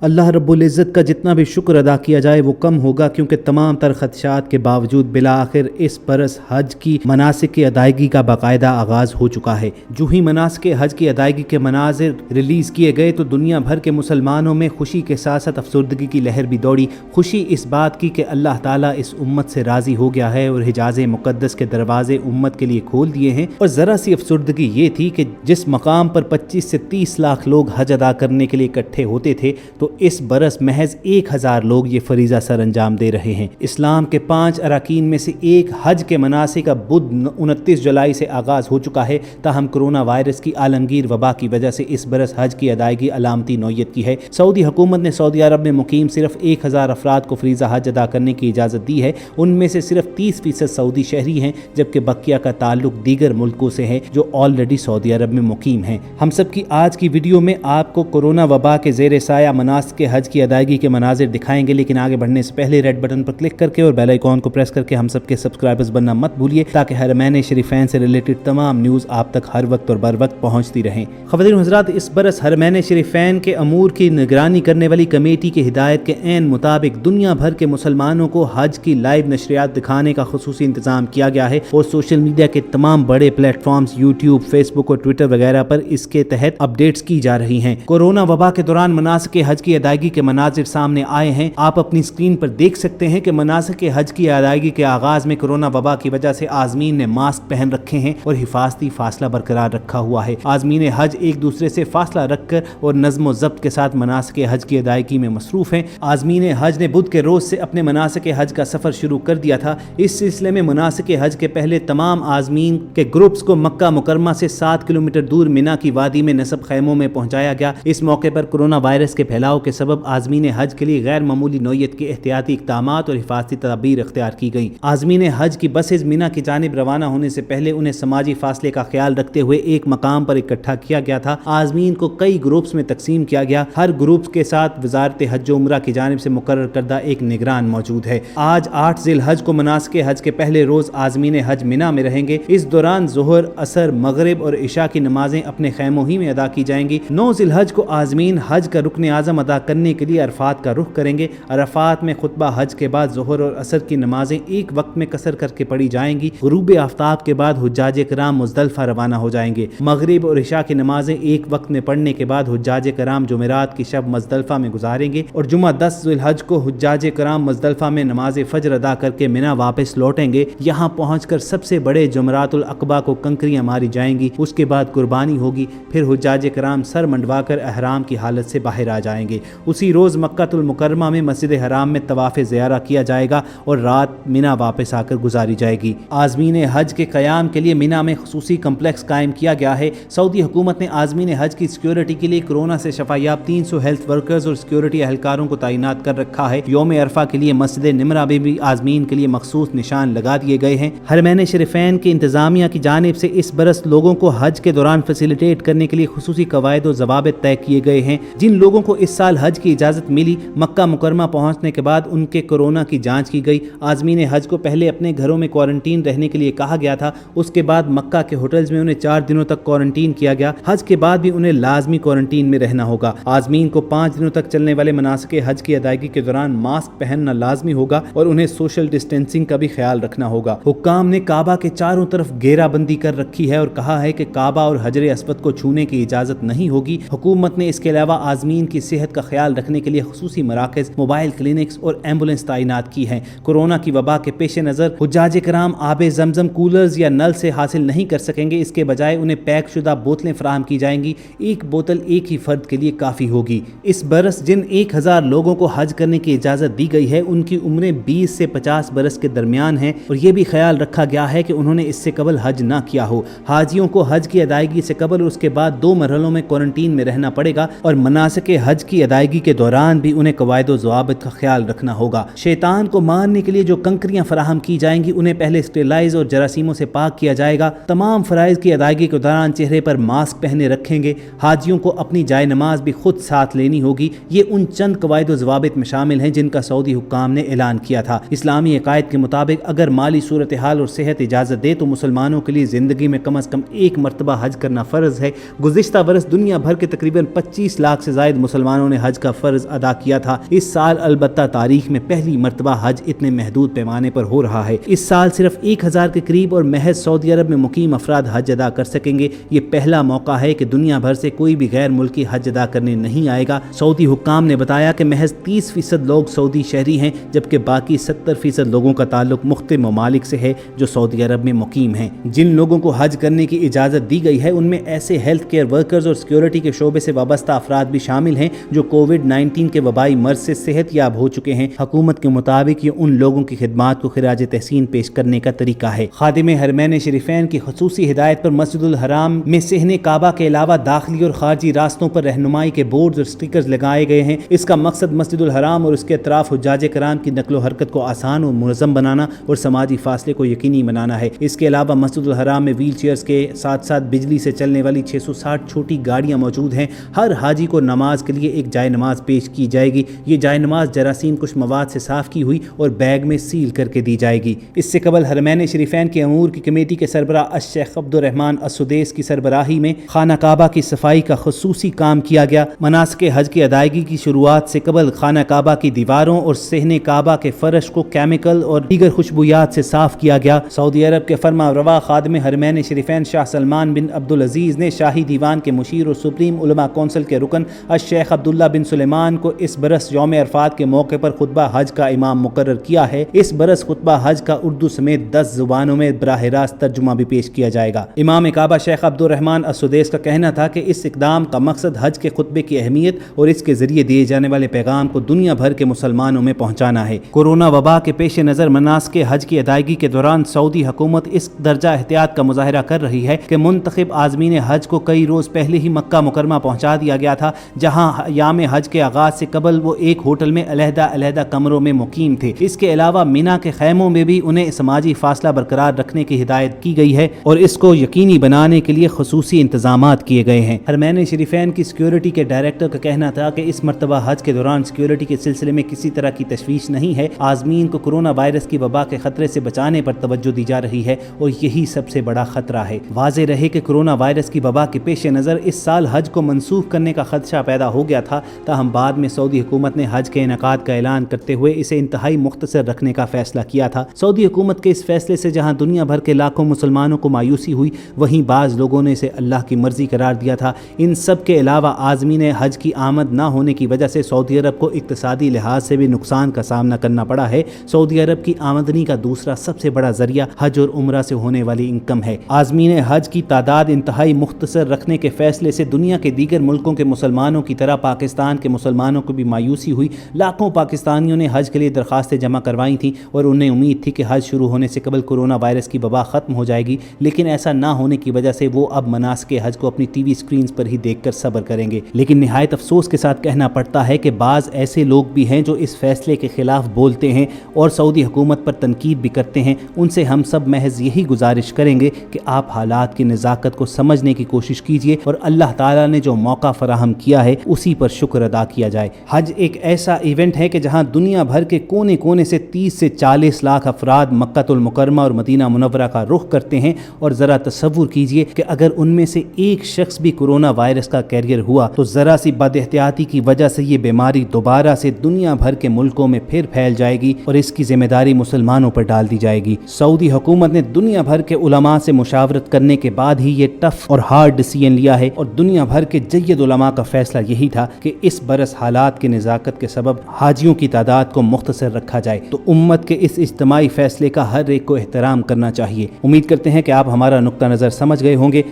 अल्लाह रब्बुल इज़्ज़त का जितना भी शुक्र अदा किया जाए वो कम होगा, क्योंकि तमाम तर खदशात के बावजूद बिला आखिर इस बरस हज की मनासिक की अदायगी का बाकायदा आगाज़ हो चुका है। जो ही मनासिक हज की अदायगी के मनाजिर रिलीज़ किए गए तो दुनिया भर के मुसलमानों में खुशी के साथ साथ अफसरदगी की लहर भी दौड़ी। खुशी इस बात की कि अल्लाह ताला इस उम्मत से राज़ी हो गया है और हिजाज़ मुक़द्दस के दरवाजे उम्मत के लिए खोल दिए हैं। और ज़रा सी अफसरदगी ये थी कि जिस मकाम पर 25 से 30 लाख लोग हज अदा करने के लिए इकट्ठे होते थे तो इस बरस महज 1000 लोग ये फरीज़ा सर अंजाम दे रहे हैं। इस्लाम के 5 अरकान में से एक हज के मनासिक का बुध 29 जुलाई से आगाज़ हो चुका है। ताहम कोरोना वायरस की आलमगीर वबा की वजह से इस बरस हज की अदायगी अलामती नौयत की है। सऊदी हुकूमत ने सऊदी अरब में मुकीम सिर्फ 1000 अफराद को फरीज़ा हज अदा करने की इजाज़त दी है। उनमें से सिर्फ 30% सऊदी शहरी हैं, जबकि बकिया का ताल्लुक दीगर मुल्कों से है जो ऑलरेडी सऊदी अरब में मुकीम हैं। हम सब की आज की वीडियो में आपको कोरोना वबा के ज़ेर साया मनासिक के हज की अदायगी के मनाजिर दिखाएंगे, लेकिन आगे बढ़ने से पहले रेड बटन पर क्लिक करके और बेल आइकॉन को प्रेस करके हम सबके सब्सक्राइबर्स बनना मत भूलिए, ताकि हरमैन शरीफैन से रिलेटेड तमाम न्यूज़ आप तक हर वक्त और बर वक्त पहुँचती रहें। ख़वातीन व हज़रात, इस बरस हरमैन शरीफैन के अमूर की निगरानी करने वाली कमेटी की हिदायत के ऐन मुताबिक दुनिया भर के मुसलमानों को हज की लाइव नशरियात दिखाने का खुसूसी इंतजाम किया गया है और सोशल मीडिया के तमाम बड़े प्लेटफॉर्म्स यूट्यूब, फेसबुक और ट्विटर वगैरह पर इसके तहत अपडेट्स की जा रही हैं। कोरोना वबा के दौरान मनासिक हज की अदायगी के मनाजिर सामने आए हैं। आप अपनी स्क्रीन पर देख सकते हैं कि मनासिक हज की अदायगी के आगाज में कोरोना वबा की वजह से आज़मीन ने मास्क पहन रखे हैं और हिफाजती फासला बरकरार रखा हुआ है। आज़मीन हज एक दूसरे से फासला रखकर और नज़्म ज़ब्त के साथ मनासिक हज की अदायगी में मसरूफ़ हैं। आज़मीन हज ने बुध के रोज़ से अपने मनासिक हज का सफ़र शुरू कर दिया था। इस सिलसिले में मनासिक हज के पहले तमाम आज़मीन के ग्रुप्स को मक्का मुकरमा से 7 किलोमीटर दूर मिना की वादी में नस्ब खैमों में पहुँचाया गया। इस मौके पर कोरोना वायरस के फैलाव के सबब आज़मीन हज के लिए गैर मामूली नौयत के एहतियाती इक़दामात और हिफाजती तदाबीर इख्तियार की गई। आज़मीन हज की बसेज मिना की जानिब रवाना होने से पहले उन्हें समाजी फासले का ख्याल रखते हुए एक मकाम पर इकट्ठा किया गया था। आज़मीन को कई ग्रुप्स में तकसीम किया गया। हर ग्रुप के साथ वज़ारत हज व उम्रा की जानिब से मुकर्रर करदा एक निगरान मौजूद है। आज 8 ज़िलहज को मनासिक हज के पहले रोज़ आज़मीन हज मिना में रहेंगे। इस दौरान ज़ोहर, असर, मगरिब और इशा की नमाजें अपने खैमों ही में अदा की जाएंगी। 9 ज़िलहज को आज़मीन हज का रुकन आज़म अदा करने के लिए अरफात का रुख करेंगे। अरफात में खुतबा हज के बाद ज़ोहर और असर की नमाजें एक वक्त में कसर करके पढ़ी जाएंगी। गुरूब आफ्ताब के बाद हुज्जाज कराम मुज़दलिफ़ा रवाना हो जाएंगे। मगरिब और इशा की नमाजें एक वक्त में पढ़ने के बाद हुज्जाज कराम जुमेरात की शब मुज़दलिफ़ा में गुजारेंगे और जुमा 10 ज़ुल्हज को हुज्जाज कराम मुज़दलिफ़ा में नमाज फजर अदा करके मिना वापस लौटेंगे। यहाँ पहुँचकर सबसे बड़े जुमरातुल अक़बा को कंकरियाँ मारी जाएंगी। उसके बाद कुर्बानी होगी। फिर हुज्जाज कराम सर मंडवाकर अहराम की हालत से बाहर आ जाएंगे। उसी रोज़ मक्कातुल मुकर्रमा में मस्जिद हराम में तवाफ़ ज़ियारा किया जाएगा और रात मिना वापस आकर गुजारी जाएगी। आज़मीन हज के क़याम के लिए मिना में ख़ुसूसी कम्प्लेक्स कायम किया गया है। सऊदी हुकूमत ने आज़मीन हज की सिक्योरिटी के लिए कोरोना से शफायाब 300 हेल्थ वर्कर्स और सिक्योरिटी एहलकारों को तैनात कर रखा है। यौम अरफा के लिए मस्जिद निमरा में भी आज़मीन के लिए मखसूस निशान लगा दिए गए हैं। हरमैन शरीफैन की इंतज़ामिया की जानिब से इस बरस लोगों को हज के दौरान फैसिलिटेट करने के लिए खुसूसी कवायद और ज़वाबित तय किए गए हैं। जिन लोगों को इस साल हज की इजाज़त मिली, मक्का मुकरमा पहुँचने के बाद उनके कोरोना की जाँच की गई। आज़मीन हज को पहले अपने घरों में क्वारंटीन रहने के लिए कहा गया था। उसके बाद मक्का के होटल्स में उन्हें 4 दिनों तक क्वारंटीन किया गया। हज के बाद भी उन्हें लाजमी क्वारंटीन में रहना होगा। आज़मीन को 5 दिनों तक चलने वाले मनासिक हज की अदायगी के दौरान मास्क पहनना लाजमी होगा और उन्हें सोशल डिस्टेंसिंग का भी ख्याल रखना होगा। हुक्काम ने काबा के चारों तरफ घेराबंदी कर रखी है और कहा है कि काबा और हजर अस्वद को छूने की इजाज़त नहीं होगी। हुकूमत ने इसके अलावा आज़मीन की सेहत का ख्याल रखने के लिए खुसूसी मराकज़, मोबाइल क्लिनिक्स और एम्बुलेंस तैनात की हैं। कोरोना की वबा के पेश नज़र हुज्जाज कराम आबे ज़मज़म कूलर्स या नल से हासिल नहीं कर सकेंगे। इसके बजाय उन्हें पैक शुदा बोतलें फराहम की जाएंगी। एक बोतल एक ही फ़र्द के लिए काफ़ी होगी। इस बरस जिन 1000 लोगों को हज करने की इजाज़त दी गई है उनकी उम्रें 20 से 50 बरस के दरमियान हैं और ये भी ख्याल रखा गया है कि उन्होंने इससे कबल हज ना किया हो। हाजियों को हज की अदायगी से कबल और उसके बाद 2 मरहलों में क्वारंटीन में रहना पड़ेगा और मनासिक हज की अदायगी के दौरान भी उन्हें कवायद व ज़वाबित का ख्याल रखना होगा। शैतान को मारने के लिए जो कंकरियाँ फराहम की जाएंगी उन्हें पहले स्टेलाइज और जरासीमों से पाक किया जाएगा। तमाम फ़राइज़ की अदायगी के दौरान चेहरे पर मास्क पहने रखेंगे। हाजियों को अपनी जाय नमाज भी खुद साथ लेनी होगी। ये उन चंद कवायद व ज़वाबित में शामिल हैं जिनका सऊदी हुक्काम ने ऐलान किया था। इस्लामी अकायद के मुताबिक अगर माली सूरत हाल और सेहत इजाज़त दे तो मुसलमानों के लिए ज़िंदगी में कम अज़ कम 1 मरतबा हज करना फ़र्ज़ है। गुज़िश्ता बरस दुनिया भर के तकरीबन 25 लाख से ज़ायद मुसलमानों مسلمانوں نے حج کا فرض ادا کیا تھا، اس سال البتہ تاریخ میں پہلی مرتبہ حج اتنے محدود پیمانے پر ہو رہا ہے۔ اس سال صرف 1000 کے قریب اور محض سعودی عرب میں مقیم افراد حج ادا کر سکیں گے۔ یہ پہلا موقع ہے کہ دنیا بھر سے کوئی بھی غیر ملکی حج ادا کرنے نہیں آئے گا۔ سعودی حکام نے بتایا کہ محض 30% لوگ سعودی شہری ہیں، جبکہ باقی 70% لوگوں کا تعلق مختلف ممالک سے ہے جو سعودی عرب میں مقیم ہیں۔ جن لوگوں کو حج کرنے کی اجازت دی گئی ہے ان میں ایسے ہیلتھ کیئر ورکرز اور سیکیورٹی کے شعبے سے وابستہ افراد بھی شامل ہیں جو کووڈ-19 کے وبائی مرض سے صحت یاب ہو چکے ہیں۔ حکومت کے مطابق یہ ان لوگوں کی خدمات کو خراج تحسین پیش کرنے کا طریقہ ہے۔ خادم حرمین شریفین کی خصوصی ہدایت پر مسجد الحرام میں صحن کعبہ کے علاوہ داخلی اور خارجی راستوں پر رہنمائی کے بورڈز اور سٹیکرز لگائے گئے ہیں۔ اس کا مقصد مسجد الحرام اور اس کے اطراف حجاج کرام کی نقل و حرکت کو آسان اور منظم بنانا اور سماجی فاصلے کو یقینی بنانا ہے۔ اس کے علاوہ مسجد الحرام میں ویل چیئرز کے ساتھ ساتھ بجلی سے چلنے والی 660 چھوٹی گاڑیاں موجود ہیں۔ ہر حاجی کو نماز کے لیے ایک جائے نماز پیش کی جائے گی۔ یہ جائے نماز جراثیم کش مواد سے صاف کی ہوئی اور بیگ میں سیل کر کے دی جائے گی۔ اس سے قبل حرمین شریفین کے امور کی کمیٹی کے سربراہ الشیخ عبد الرحمن السدیس کی سربراہی میں خانہ کعبہ کی صفائی کا خصوصی کام کیا گیا۔ مناسک حج کی ادائیگی کی شروعات سے قبل خانہ کعبہ کی دیواروں اور صحن کعبہ کے فرش کو کیمیکل اور دیگر خوشبویات سے صاف کیا گیا۔ سعودی عرب کے فرما روا خادم حرمین شریفین شاہ سلمان بن عبدالعزیز نے شاہی دیوان کے مشیر اور سپریم علماء کونسل کے رکن الشیخ عبداللہ بن سلیمان کو اس برس یوم عرفات کے موقع پر خطبہ حج کا امام مقرر کیا ہے۔ اس برس خطبہ حج کا اردو سمیت 10 زبانوں میں براہ راست ترجمہ بھی پیش کیا جائے گا۔ امام کعبہ شیخ عبد الرحمن السدیس کا کہنا تھا کہ اس اقدام کا مقصد حج کے خطبے کی اہمیت اور اس کے ذریعے دیے جانے والے پیغام کو دنیا بھر کے مسلمانوں میں پہنچانا ہے۔ کورونا وبا کے پیش نظر مناسک حج کی ادائیگی کے دوران سعودی حکومت اس درجہ احتیاط کا مظاہرہ کر رہی ہے کہ منتخب عازمین حج کو کئی روز پہلے ہی مکہ مکرمہ پہنچا دیا گیا تھا، جہاں ایام حج کے آغاز سے قبل وہ ایک ہوٹل میں علیحدہ کمروں میں مقیم تھے۔ اس کے علاوہ مینا کے خیموں میں بھی انہیں سماجی فاصلہ برقرار رکھنے کی ہدایت کی گئی ہے اور اس کو یقینی بنانے کے لیے خصوصی انتظامات کیے گئے ہیں۔ حرمین شریفین کی سیکیورٹی کے ڈائریکٹر کا کہنا تھا کہ اس مرتبہ حج کے دوران سیکیورٹی کے سلسلے میں کسی طرح کی تشویش نہیں ہے۔ عازمین کو کورونا وائرس کی وبا کے خطرے سے بچانے پر توجہ دی جا رہی ہے اور یہی سب سے بڑا خطرہ ہے۔ واضح رہے کہ کورونا وائرس کی وبا کے پیش نظر اس سال حج کو منسوخ کرنے کا خدشہ پیدا ہو گیا تھا، تاہم بعد میں سعودی حکومت نے حج کے انعقاد کا اعلان کرتے ہوئے اسے انتہائی مختصر رکھنے کا فیصلہ کیا تھا۔ سعودی حکومت کے اس فیصلے سے جہاں دنیا بھر کے لاکھوں مسلمانوں کو مایوسی ہوئی، وہیں بعض لوگوں نے اسے اللہ کی مرضی قرار دیا تھا۔ ان سب کے علاوہ عازمین حج کی آمد نہ ہونے کی وجہ سے سعودی عرب کو اقتصادی لحاظ سے بھی نقصان کا سامنا کرنا پڑا ہے۔ سعودی عرب کی آمدنی کا دوسرا سب سے بڑا ذریعہ حج اور عمرہ سے ہونے والی انکم ہے۔ عازمین حج کی تعداد انتہائی مختصر رکھنے کے فیصلے سے دنیا کے دیگر ملکوں کے مسلمانوں کی طرح پاکستان کے مسلمانوں کو بھی مایوسی ہوئی۔ لاکھوں پاکستانیوں نے حج کے لیے درخواستیں جمع کروائی تھیں اور انہیں امید تھی کہ حج شروع ہونے سے قبل کورونا وائرس کی وبا ختم ہو جائے گی، لیکن ایسا نہ ہونے کی وجہ سے وہ اب مناسک حج کو اپنی ٹی وی سکرینز پر ہی دیکھ کر صبر کریں گے۔ لیکن نہایت افسوس کے ساتھ کہنا پڑتا ہے کہ بعض ایسے لوگ بھی ہیں جو اس فیصلے کے خلاف بولتے ہیں اور سعودی حکومت پر تنقید بھی کرتے ہیں۔ ان سے ہم سب محض یہی گزارش کریں گے کہ آپ حالات کی نزاکت کو سمجھنے کی کوشش کیجیے اور اللہ تعالیٰ نے جو موقع فراہم کیا ہے اسی پر شکر ادا کیا جائے۔ حج ایک ایسا ایونٹ ہے کہ جہاں دنیا بھر کے کونے کونے سے 30 سے 40 لاکھ افراد مکہ المکرمہ اور مدینہ منورہ کا رخ کرتے ہیں، اور ذرا تصور کیجئے کہ اگر ان میں سے ایک شخص بھی کورونا وائرس کا کیریئر ہوا تو ذرا سی بد احتیاطی کی وجہ سے یہ بیماری دوبارہ سے دنیا بھر کے ملکوں میں پھر پھیل جائے گی اور اس کی ذمہ داری مسلمانوں پر ڈال دی جائے گی۔ سعودی حکومت نے دنیا بھر کے علماء سے مشاورت کرنے کے بعد ہی یہ ٹف اور ہارڈ ڈیسیژن لیا ہے، اور دنیا بھر کے جید علماء کا فیصلہ یہی تھا کہ اس برس حالات کی نزاکت کے سبب حاجیوں کی تعداد کو مختصر رکھا جائے۔ تو امت کے اس اجتماعی فیصلے کا ہر ایک کو احترام کرنا چاہیے۔ امید کرتے ہیں کہ آپ ہمارا نقطہ نظر سمجھ گئے ہوں گے۔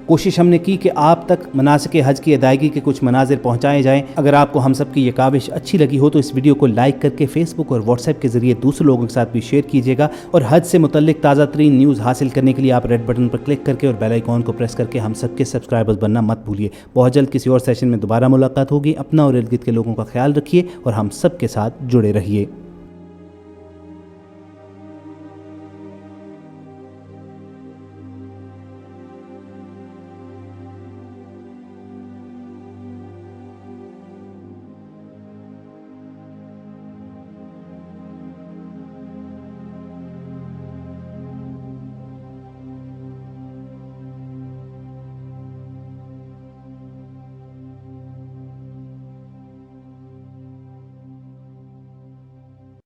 کوشش ہم نے کی کہ آپ تک مناسک حج کی ادائیگی کے کچھ مناظر پہنچائے جائیں۔ اگر آپ کو ہم سب کی یہ کاوش اچھی لگی ہو تو اس ویڈیو کو لائک کر کے فیس بک اور واٹس ایپ کے ذریعے دوسرے لوگوں کے ساتھ بھی شیئر کیجیے گا، اور حج سے متعلق تازہ ترین نیوز حاصل کرنے کے لیے آپ ریڈ بٹن پر کلک کر کے اور بیل آئیکن کو پریس کر کے ہم سب کے سبسکرائبرز بننا مت بھولیے۔ بہت جلد کسی اور سیشن میں دوبارہ ملاقات ہوگی۔ اپنا اور ارد گرد کے لوگوں کا خیال رکھیے اور ہم سب کے ساتھ جڑے رہیے۔